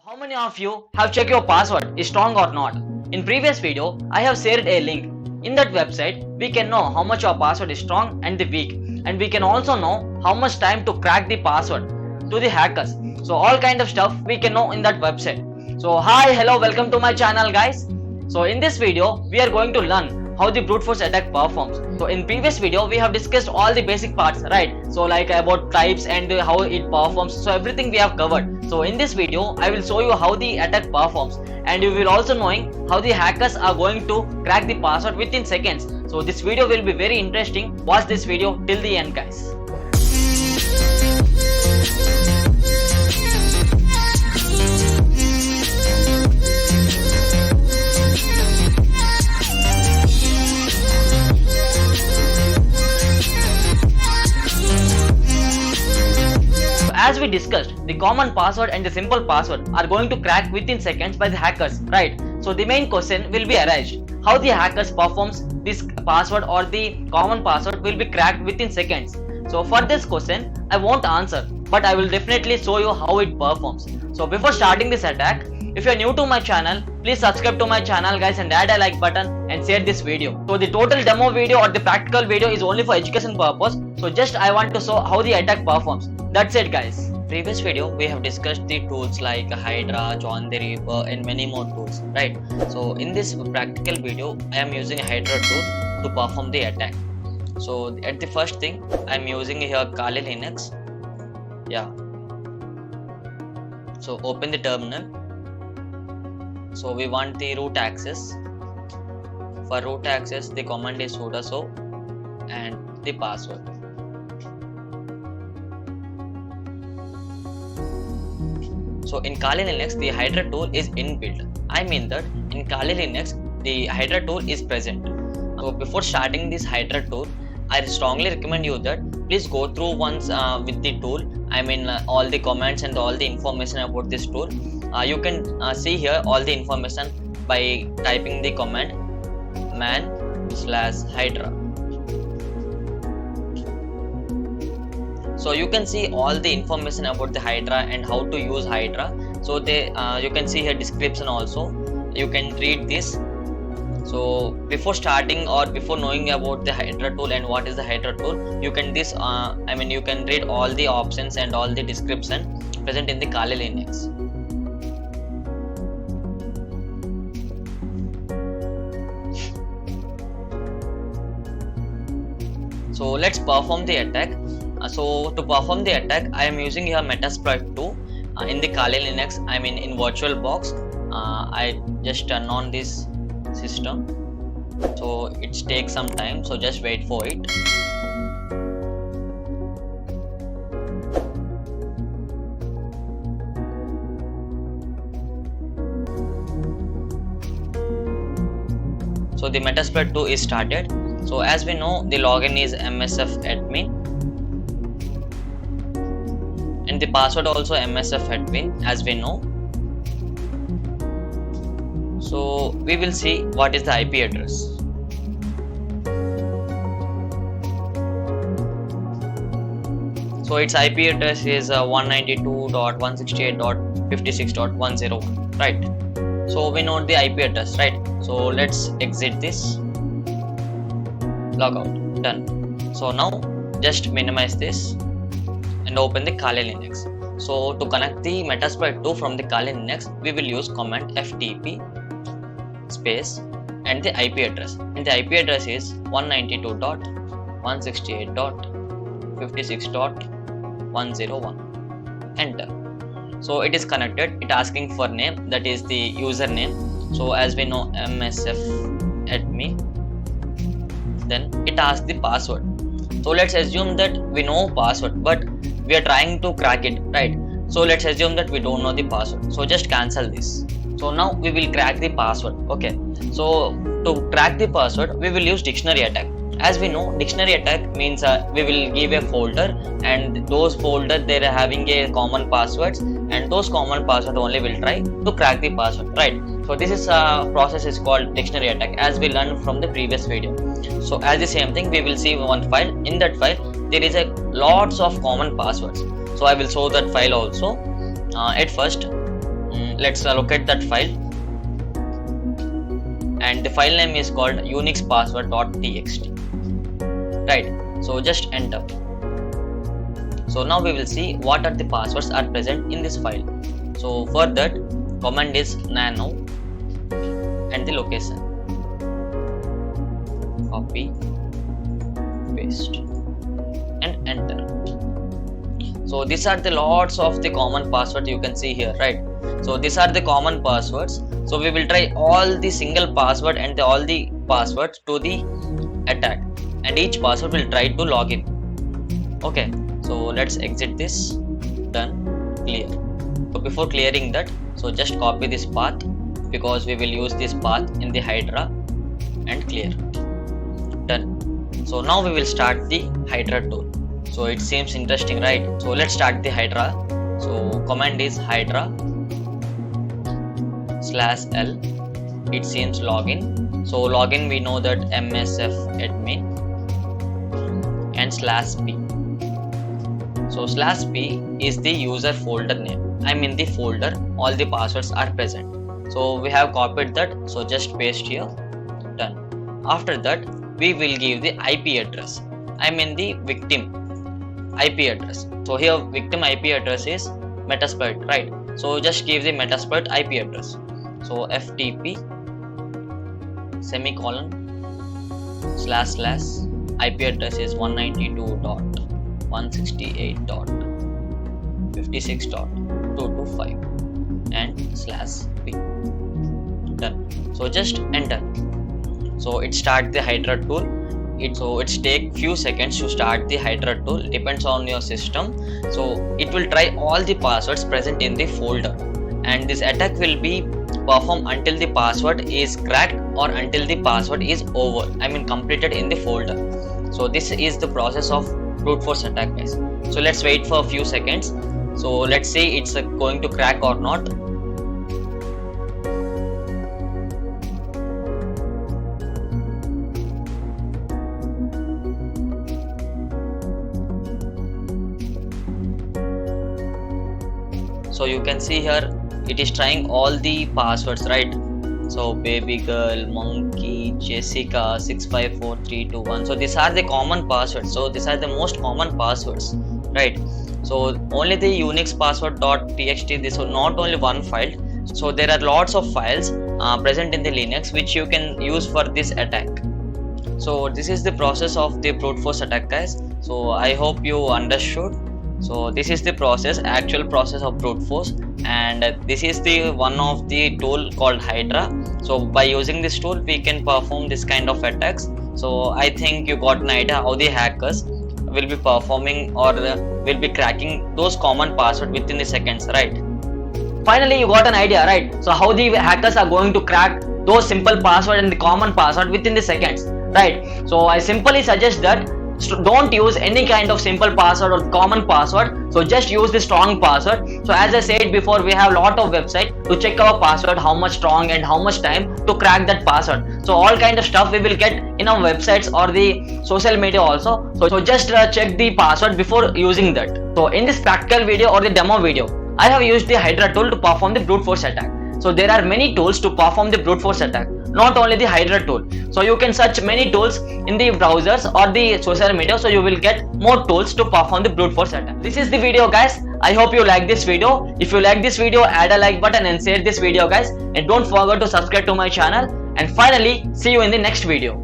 How many of you have checked your password is strong or not? In previous video, I have shared a link. In that website, we can know how much your password is strong and the weak, and we can also know how much time to crack the password to the hackers. So all kind of stuff we can know in that website. So hi, hello, welcome to my channel guys. So in this video, we are going to learn how the brute force attack performs. So in previous video we have discussed all the basic parts, right? So like about types and how it performs, so everything we have covered. So in this video I will show you how the attack performs, and you will also knowing how the hackers are going to crack the password within seconds. So this video will be very interesting. Watch this video till the end guys. As we discussed, the common password and the simple password are going to crack within seconds by the hackers, right? So the main question will be arised, how the hackers performs this password or the common password will be cracked within seconds. So for this question, I won't answer, but I will definitely show you how it performs. So before starting this attack, if you are new to my channel, please subscribe to my channel guys and add a like button and share this video. So the total demo video or the practical video is only for education purpose. So just I want to show how the attack performs. That's it guys. Previous video we have discussed the tools like Hydra, John the Reaper and many more tools, right? So in this practical video I am using Hydra tool to perform the attack. So at the first thing I am using here Kali Linux. Yeah. So open the terminal. So we want the root access. For root access the command is sudo and the password. So in Kali Linux the Hydra tool is inbuilt. I mean that in Kali Linux the Hydra tool is present. So before starting this Hydra tool, I strongly recommend you that please go through once with the tool. I mean all the comments and all the information about this tool. You can see here all the information by typing the command man/Hydra. So you can see all the information about the Hydra and how to use Hydra. So you can see here description also. You can read this. So before starting or before knowing about the Hydra tool and what is the Hydra tool, you can you can read all the options and all the description present in the Kali Linux. So let's perform the attack. So to perform the attack, I am using here Metasploit 2 in the Kali Linux. I mean in VirtualBox. I just turn on this system. So it takes some time. So just wait for it. So the Metasploit 2 is started. So as we know, the login is msfadmin. And the password also msfadmin, as we know. So we will see what is the IP address. So its IP address is 192.168.56.101, right? So we know the IP address, right? So let's exit this. Log out. Done. So now just minimize this and open the Kali Linux. So to connect the Metasploit 2 from the Kali Linux, we will use command ftp space and the IP address. And the IP address is 192.168.56.101. Enter. So it is connected. It asking for name, that is the username. So as we know msfadmin. Then it asks the password. So let's assume that we know password, but we are trying to crack it, right? So let's assume that we don't know the password. So just cancel this. So now we will crack the password. Okay. So to crack the password, we will use dictionary attack. As we know, dictionary attack means we will give a folder, and those folder they are having a common passwords, and those common password only will try to crack the password, right? So this is process is called dictionary attack, as we learned from the previous video. So as the same thing, we will see one file. In that file there is a lots of common passwords. So I will show that file also. At first let's allocate that file, and the file name is called unixpassword.txt, right? So just enter. So now we will see what are the passwords are present in this file. So for that, command is nano and the location, copy, paste and enter. So these are the lots of the common passwords you can see here, right? So these are the common passwords. So we will try all the single password and all the passwords to the attack, and each password will try to log in. Okay, so let's exit this. Done. Clear. So before clearing that, so just copy this path because we will use this path in the Hydra, and clear. Done. So now we will start the Hydra tool. So it seems interesting, right? So let's start the Hydra. So command is Hydra /l. It seems login. So login, we know that msf admin and /p. So /p is the user folder name. I'm in the folder, all the passwords are present. So we have copied that, so just paste here. Done. After that, we will give the IP address. I'm in the victim IP address. So here victim IP address is Metasploit, right? So just give the Metasploit IP address. So ftp semicolon / IP address is 192.168.56.225 and /p. Done. So just enter. So it start the Hydra tool. It take few seconds to start the Hydra tool, depends on your system. So it will try all the passwords present in the folder, and this attack will be performed until the password is cracked or until the password is over, completed in the folder. So this is the process of brute force attack, guys. So let's wait for a few seconds. So let's see it's going to crack or not. So you can see here it is trying all the passwords, right? So baby girl, monkey, Jessica, 654321. So these are the common passwords. So these are the most common passwords, right? So only the Unix password.txt, this is not only one file. So there are lots of files present in the Linux which you can use for this attack. So this is the process of the brute force attack, guys. So I hope you understood. So this is the actual process of brute force, and this is the one of the tool called Hydra. So by using this tool we can perform this kind of attacks. So I think you got an idea how the hackers will be performing or will be cracking those common passwords within the seconds, right? Finally you got an idea, right? So how the hackers are going to crack those simple password and the common password within the seconds, right? So I simply suggest that don't use any kind of simple password or common password. So just use the strong password. So as I said before, we have a lot of website to check our password, how much strong and how much time to crack that password. So all kind of stuff we will get in our websites or the social media also. So just check the password before using that. So in this practical video or the demo video, I have used the Hydra tool to perform the brute force attack. So there are many tools to perform the brute force attack, not only the Hydra tool. So you can search many tools in the browsers or the social media, so you will get more tools to perform the brute force attack. This is the video, guys. I hope you like this video. If you like this video, add a like button and share this video, guys, and don't forget to subscribe to my channel. And finally, see you in the next video.